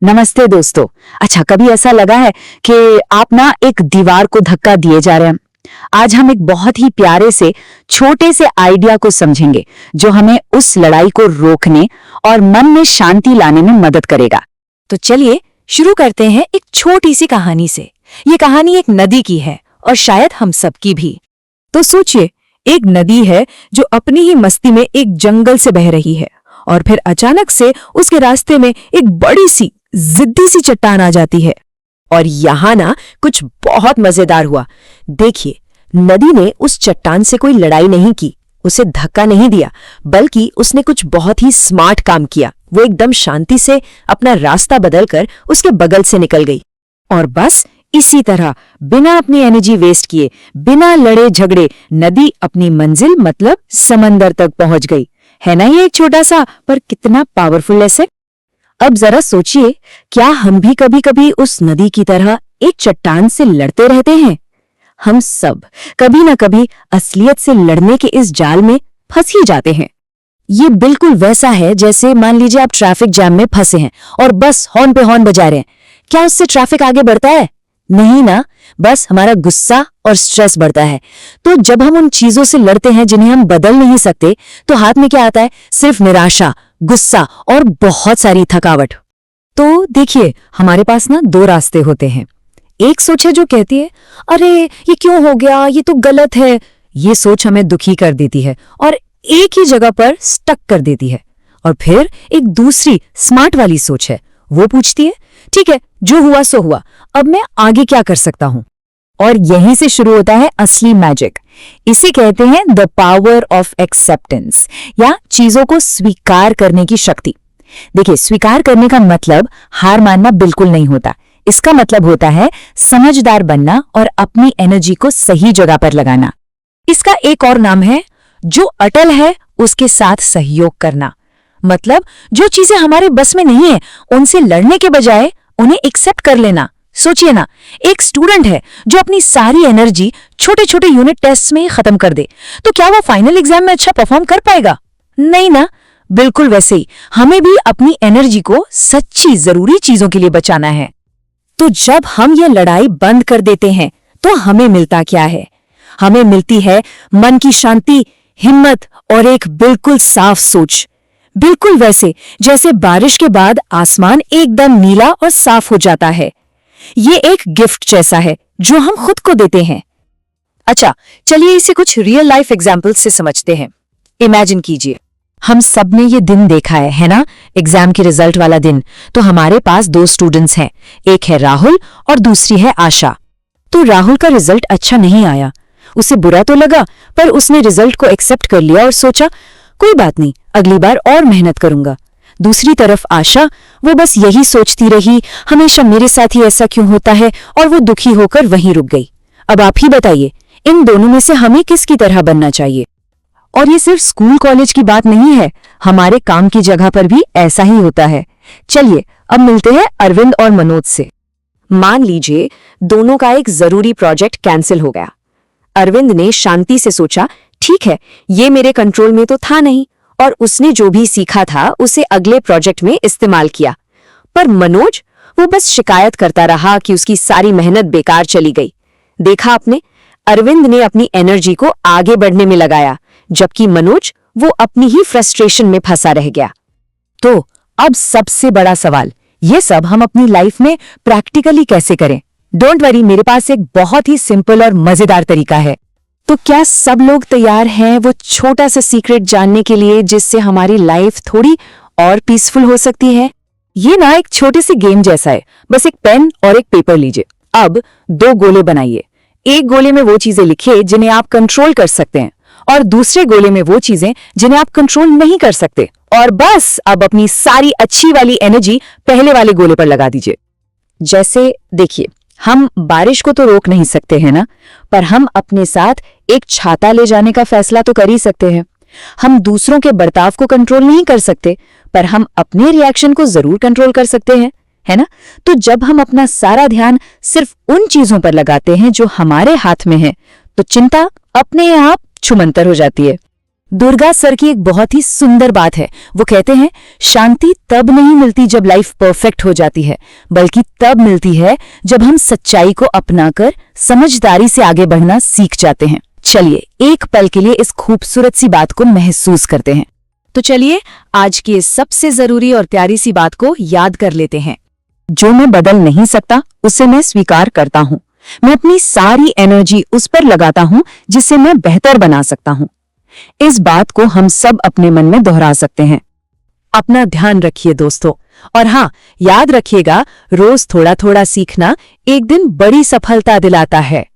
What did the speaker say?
नमस्ते दोस्तों। अच्छा, कभी ऐसा लगा है कि आप ना एक दीवार को धक्का दिए जा रहे हैं? आज हम एक बहुत ही प्यारे से छोटे से आइडिया को समझेंगे जो हमें उस लड़ाई को रोकने और मन में शांति लाने में मदद करेगा। तो चलिए शुरू करते हैं एक छोटी सी कहानी से। ये कहानी एक नदी की है और शायद हम सबकी भी। तो सोचिए, एक नदी है जो अपनी ही मस्ती में एक जंगल से बह रही है और फिर अचानक से उसके रास्ते में एक बड़ी सी जिद्दी सी चट्टान आ जाती है। और यहाँ ना कुछ बहुत मजेदार हुआ। देखिए, नदी ने उस चट्टान से कोई लड़ाई नहीं की, उसे धक्का नहीं दिया, बल्कि उसने कुछ बहुत ही स्मार्ट काम किया। वो एकदम शांति से अपना रास्ता बदलकर उसके बगल से निकल गई। और बस इसी तरह बिना अपनी एनर्जी वेस्ट किए, बिना लड़े झगड़े, नदी अपनी मंजिल मतलब समंदर तक पहुंच गई। है ना ये एक छोटा सा पर कितना पावरफुल लेसन। अब जरा सोचिए, क्या हम भी कभी कभी उस नदी की तरह एक चट्टान से लड़ते रहते हैं? हम सब कभी ना कभी असलियत से लड़ने के इस जाल में फंस ही जाते हैं। ये बिल्कुल वैसा है जैसे मान लीजिए आप ट्रैफिक जैम में फंसे हैं और बस हॉर्न पे हॉर्न बजा रहे हैं। क्या उससे ट्रैफिक आगे बढ़ता है? नहीं ना, बस हमारा गुस्सा और स्ट्रेस बढ़ता है। तो जब हम उन चीजों से लड़ते हैं जिन्हें हम बदल नहीं सकते, तो हाथ में क्या आता है? सिर्फ निराशा, गुस्सा और बहुत सारी थकावट। तो देखिए, हमारे पास ना दो रास्ते होते हैं। एक सोच है जो कहती है, अरे ये क्यों हो गया, ये तो गलत है। ये सोच हमें दुखी कर देती है और एक ही जगह पर स्टक कर देती है। और फिर एक दूसरी स्मार्ट वाली सोच है, वो पूछती है, ठीक है, जो हुआ सो हुआ, अब मैं आगे क्या कर सकता हूं? और यहीं से शुरू होता है असली मैजिक। इसे कहते हैं द पावर ऑफ एक्सेप्टेंस, या चीजों को स्वीकार करने की शक्ति। देखिए, स्वीकार करने का मतलब हार मानना बिल्कुल नहीं होता। इसका मतलब होता है समझदार बनना और अपनी एनर्जी को सही जगह पर लगाना। इसका एक और नाम है, जो अटल है उसके साथ सहयोग करना। मतलब जो चीजें हमारे बस में नहीं है, उनसे लड़ने के बजाय उन्हें एक्सेप्ट कर लेना। सोचिए ना, एक स्टूडेंट है जो अपनी सारी एनर्जी छोटे छोटे यूनिट टेस्ट में ही खत्म कर दे, तो क्या वो फाइनल एग्जाम में अच्छा परफॉर्म कर पाएगा? नहीं ना। बिल्कुल वैसे ही हमें भी अपनी एनर्जी को सच्ची जरूरी चीजों के लिए बचाना है। तो जब हम ये लड़ाई बंद कर देते हैं तो हमें मिलता क्या है? हमें मिलती है मन की शांति, हिम्मत और एक बिल्कुल साफ सोच। बिल्कुल वैसे जैसे बारिश के बाद आसमान एकदम नीला और साफ हो जाता है। ये एक गिफ्ट जैसा है जो हम खुद को देते हैं। अच्छा, चलिए इसे कुछ रियल लाइफ एग्जाम्पल्स से समझते हैं। इमेजिन कीजिए, हम सब ने ये दिन देखा है ना, एग्जाम के रिजल्ट वाला दिन। तो हमारे पास दो स्टूडेंट्स हैं, एक है राहुल और दूसरी है आशा। तो राहुल का रिजल्ट अच्छा नहीं आया, उसे बुरा तो लगा, पर उसने रिजल्ट को एक्सेप्ट कर लिया और सोचा कोई बात नहीं, अगली बार और मेहनत करूंगा। दूसरी तरफ आशा, वो बस यही सोचती रही, हमेशा मेरे साथ ही ऐसा क्यों होता है, और वो दुखी होकर वहीं रुक गई। अब आप ही बताइए, इन दोनों में से हमें किसकी तरह बनना चाहिए? और ये सिर्फ स्कूल कॉलेज की बात नहीं है, हमारे काम की जगह पर भी ऐसा ही होता है। चलिए अब मिलते हैं अरविंद और मनोज से। मान लीजिए दोनों का एक जरूरी प्रोजेक्ट कैंसिल हो गया। अरविंद ने शांति से सोचा, ठीक है, ये मेरे कंट्रोल में तो था नहीं, और उसने जो भी सीखा था उसे अगले प्रोजेक्ट में इस्तेमाल किया। पर मनोज, वो बस शिकायत करता रहा कि उसकी सारी मेहनत बेकार चली गई। देखा आपने, अरविंद ने अपनी एनर्जी को आगे बढ़ने में लगाया, जबकि मनोज वो अपनी ही फ्रस्ट्रेशन में फंसा रह गया। तो अब सबसे बड़ा सवाल, ये सब हम अपनी लाइफ में प्रैक्टिकली कैसे करें? डोंट वरी, मेरे पास एक बहुत ही सिंपल और मजेदार तरीका है। तो क्या सब लोग तैयार हैं वो छोटा सा सीक्रेट जानने के लिए जिससे हमारी लाइफ थोड़ी और पीसफुल हो सकती है? ये ना एक छोटे से गेम जैसा है। बस एक पेन और एक पेपर लीजिए। अब दो गोले बनाइए। एक गोले में वो चीजें लिखिए जिन्हें आप कंट्रोल कर सकते हैं, और दूसरे गोले में वो चीजें जिन्हें आप कंट्रोल नहीं कर सकते। और बस अब अपनी सारी अच्छी वाली एनर्जी पहले वाले गोले पर लगा दीजिए। जैसे देखिए, हम बारिश को तो रोक नहीं सकते हैं ना, पर हम अपने साथ एक छाता ले जाने का फैसला तो कर ही सकते हैं। हम दूसरों के बर्ताव को कंट्रोल नहीं कर सकते, पर हम अपने रिएक्शन को जरूर कंट्रोल कर सकते हैं, है ना? तो जब हम अपना सारा ध्यान सिर्फ उन चीजों पर लगाते हैं जो हमारे हाथ में है, तो चिंता अपने आप छुमंतर हो जाती है। दुर्गा सर की एक बहुत ही सुंदर बात है। वो कहते हैं, शांति तब नहीं मिलती जब लाइफ परफेक्ट हो जाती है, बल्कि तब मिलती है जब हम सच्चाई को अपनाकर समझदारी से आगे बढ़ना सीख जाते हैं। चलिए एक पल के लिए इस खूबसूरत सी बात को महसूस करते हैं। तो चलिए आज की इस सबसे जरूरी और प्यारी सी बात को याद कर लेते हैं। जो मैं बदल नहीं सकता उसे मैं स्वीकार करता हूँ। मैं अपनी सारी एनर्जी उस पर लगाता हूँ जिसे मैं बेहतर बना सकता हूँ। इस बात को हम सब अपने मन में दोहरा सकते हैं। अपना ध्यान रखिए दोस्तों, और हाँ, याद रखिएगा, रोज थोड़ा थोड़ा सीखना एक दिन बड़ी सफलता दिलाता है।